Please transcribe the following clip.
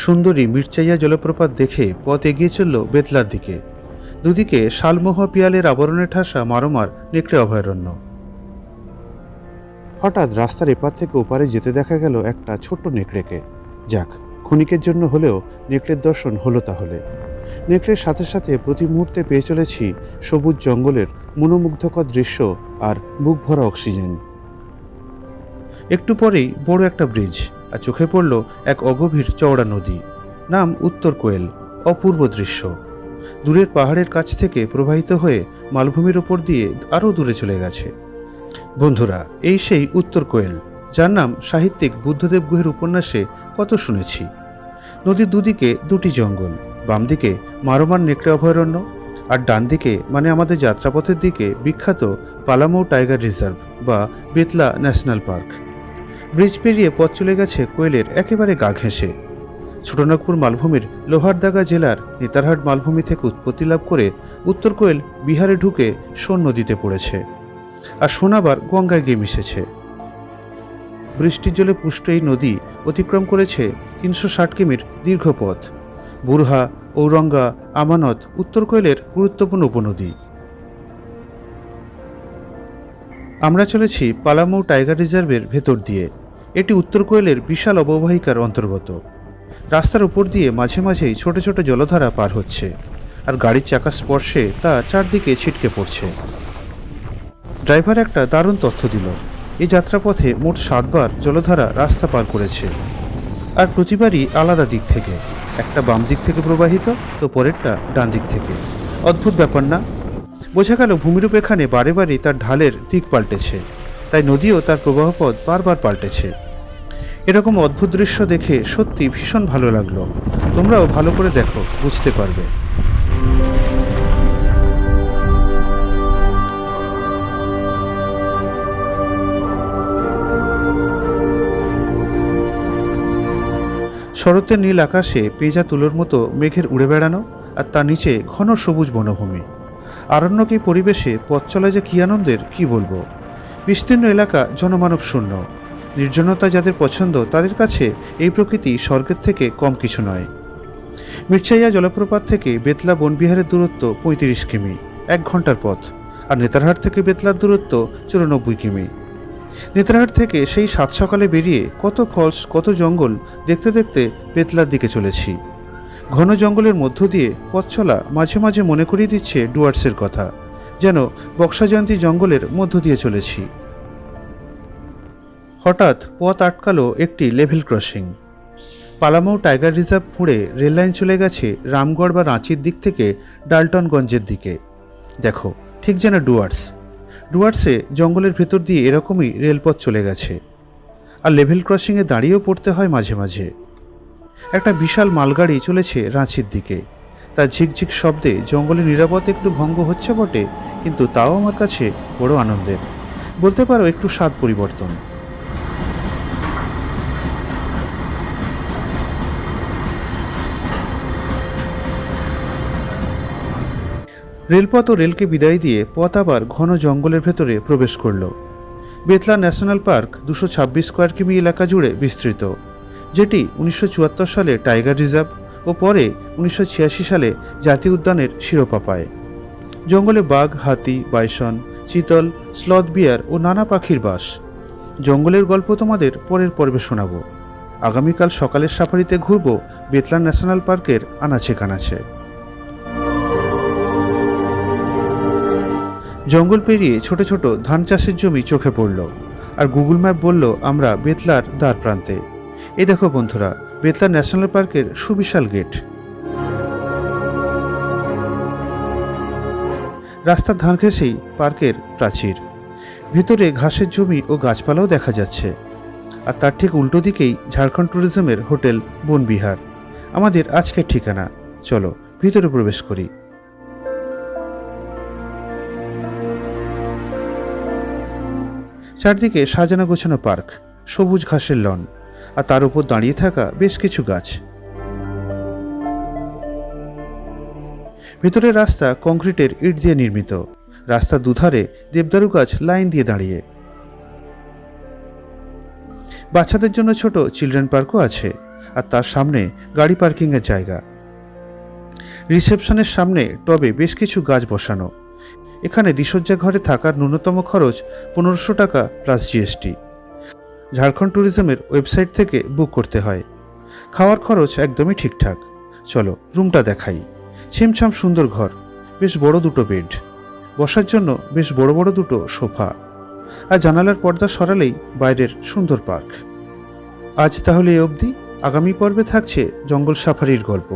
সুন্দরী মির্চাইয়া জলপ্রপাত দেখে পথ এগিয়ে চলল বেতলার দিকে। দুদিকে শালমোহা পিয়ালের আবরণে ঠাসা মারমার নেকড়ে অভয়ারণ্য। হঠাৎ রাস্তার এপার থেকে ওপারে যেতে দেখা গেল একটা ছোট্ট নেকড়েকে। যাক, ক্ষণিকের জন্য হলেও নেকড়ের দর্শন হলো তাহলে। নেকড়ের সাথে সাথে প্রতি মুহূর্তে পেয়ে চলেছি সবুজ জঙ্গলের মনোমুগ্ধকর দৃশ্য আর বুক ভরা অক্সিজেন। একটু পরেই বড় একটা ব্রিজ, আর চোখে পড়ল এক অগভীর চওড়া নদী, নাম উত্তর কোয়েল। অপূর্ব দৃশ্য। দূরের পাহাড়ের কাছ থেকে প্রবাহিত হয়ে মালভূমির ওপর দিয়ে আরও দূরে চলে গেছে। বন্ধুরা, এই সেই উত্তর কোয়েল, যার নাম সাহিত্যিক বুদ্ধদেব গুহের উপন্যাসে কত শুনেছি। নদীর দুদিকে দুটি জঙ্গল, বাম দিকে মারমার নেকড়ে অভয়ারণ্য, আর ডান দিকে মানে আমাদের যাত্রাপথের দিকে বিখ্যাত পালামৌ টাইগার রিজার্ভ বা বেতলা ন্যাশনাল পার্ক। ব্রিজ পেরিয়ে পথ চলে গেছে কোয়েলের একেবারে গা ঘেঁষে। ছোটনাগপুর মালভূমির লোহারদাগা জেলার নেতারহাট মালভূমি থেকে উৎপত্তি লাভ করে উত্তর কোয়েল বিহারে ঢুকে সোন নদীতে পড়েছে, আর সোন আবার গঙ্গায় গিয়ে মিশেছে। বৃষ্টির জলে পুষ্ট এই নদী অতিক্রম করেছে 360 কিমির দীর্ঘ পথ। বুরহা, ঔরঙ্গা, আমানত উত্তর কোয়েলের গুরুত্বপূর্ণ উপনদী। আমরা চলেছি পালামৌ টাইগার রিজার্ভের ভেতর দিয়ে। এটি উত্তর কোয়েলের বিশাল অববাহিকার অন্তর্গত। রাস্তার উপর দিয়ে মাঝে মাঝেই ছোট ছোট জলধারা পার হচ্ছে, আর গাড়ির চাকার স্পর্শে তা চারদিকে ছিটকে পড়ছে। ড্রাইভার একটা দারুণ তথ্য দিল। এই যাত্রাপথে মোট 7 বার জলধারা রাস্তা পার করেছে, আর প্রতিবারই আলাদা দিক থেকে। একটা বাম দিক থেকে প্রবাহিত, তো পরেরটা ডান দিক থেকে। অদ্ভুত ব্যাপার না? বোঝা গেল ভূমিরূপ এখানে বারে বারে তার ঢালের দিক পাল্টেছে, তাই নদীও তার প্রবাহপথ বারবার পাল্টেছে। এরকম অদ্ভুত দৃশ্য দেখে সত্যি ভীষণ ভালো লাগলো। তোমরাও ভালো করে দেখো, বুঝতে পারবে। শরতের নীল আকাশে পেঁজা তুলোর মতো মেঘের উড়ে বেড়ানো, আর তার নিচে ঘন সবুজ বনভূমি। আরণ্যক এই পরিবেশে পথ চলা যে কী আনন্দের, কি বলবো। বিস্তীর্ণ এলাকা জনমানব শূন্য। নির্জনতা যাদের পছন্দ, তাদের কাছে এই প্রকৃতি স্বর্গের থেকে কম কিছু নয়। মির্চাইয়া জলপ্রপাত থেকে বেতলা বনবিহারের দূরত্ব 35 কিমি, 1 ঘন্টার পথ। আর নেতারহাট থেকে বেতলার দূরত্ব 94 কিমি। নেতারহাট থেকে সেই 7 সকালে বেরিয়ে কত ফলস, কত জঙ্গল দেখতে দেখতে বেতলার দিকে চলেছি। ঘন জঙ্গলের মধ্য দিয়ে পথ চলা মাঝে মাঝে মনে করিয়ে দিচ্ছে ডুয়ার্সের কথা, যেন বক্সা জয়ন্তী জঙ্গলের মধ্য দিয়ে চলেছি। হঠাৎ পথ আটকালো একটি level crossing. Palamau tiger reserve ফুঁড়ে রেললাইন চলে গেছে রামগড় বা রাঁচির দিক থেকে ডালটনগঞ্জের দিকে। দেখো, ঠিক যেন ডুয়ার্সে জঙ্গলের ভেতর দিয়ে এরকমই রেলপথ চলে গেছে। আর লেভেল ক্রসিংয়ে দাঁড়িয়েও পড়তে হয় মাঝে মাঝে। একটা বিশাল মালগাড়ি চলেছে রাঁচির দিকে। তার ঝিকঝিক শব্দে জঙ্গলের নিরাপত্তা একটু ভঙ্গ হচ্ছে বটে, কিন্তু তাও আমার কাছে বড় আনন্দের। বলতে পারো একটু স্বাদ পরিবর্তন। রেলপথ ও রেলকে বিদায় দিয়ে পথ আবার ঘন জঙ্গলের ভেতরে প্রবেশ করল। বেতলা ন্যাশনাল পার্ক 226 স্কোয়ার কিমি এলাকা জুড়ে বিস্তৃত, যেটি 1974 সালে টাইগার রিজার্ভ ও পরে 1986 সালে জাতীয় উদ্যানের শিরোপা পায়। জঙ্গলে বাঘ, হাতি, বাইসন, চিতল, স্লথ বিয়ার ও নানা পাখির বাস। জঙ্গলের গল্প তোমাদের পরের পর্বে শোনাব। আগামীকাল সকালের সাফারিতে ঘুরব বেতলা ন্যাশনাল পার্কের আনাচে কানাচে। জঙ্গল পেরিয়ে ছোট ছোট ধান চাষের জমি চোখে পড়ল, আর গুগল ম্যাপ বলল আমরা বেতলার দ্বার প্রান্তে। এই দেখো বন্ধুরা, বেতলা ন্যাশনাল পার্কের সুবিশাল গেট। রাস্তার ধান ঘেঁষেই পার্কের প্রাচীর। ভিতরে ঘাসের জমি ও গাছপালাও দেখা যাচ্ছে, আর তার ঠিক উল্টো দিকেই ঝাড়খণ্ড ট্যুরিজমের হোটেল বনবিহার, আমাদের আজকের ঠিকানা। চলো ভিতরে প্রবেশ করি। চারদিকে সাজানো গোছানো পার্ক, সবুজ ঘাসের লন, আর তার উপর দাঁড়িয়ে থাকা বেশ কিছু গাছ। ভেতরের রাস্তা কংক্রিটের ইট দিয়ে নির্মিত। রাস্তার দুধারে দেবদারু গাছ লাইন দিয়ে দাঁড়িয়ে। বাচ্চাদের জন্য ছোট চিলড্রেন পার্কও আছে, আর তার সামনে গাড়ি পার্কিংয়ের জায়গা। রিসেপশনের সামনে টবে বেশ কিছু গাছ বসানো। এখানে দিশজ্জা ঘরে থাকার ন্যূনতম খরচ 1500 টাকা প্লাস জিএসটি। ঝাড়খণ্ড ট্যুরিজমের ওয়েবসাইট থেকে বুক করতে হয়। খাওয়ার খরচ একদমই ঠিকঠাক। চলো রুমটা দেখাই। ছিমছাম সুন্দর ঘর, বেশ বড় দুটো বেড, বসার জন্য বেশ বড় বড় দুটো সোফা, আর জানালার পর্দা সরালেই বাইরের সুন্দর পার্ক। আজ তাহলে এ অবধি। আগামী পর্বে থাকছে জঙ্গল সাফারির গল্প।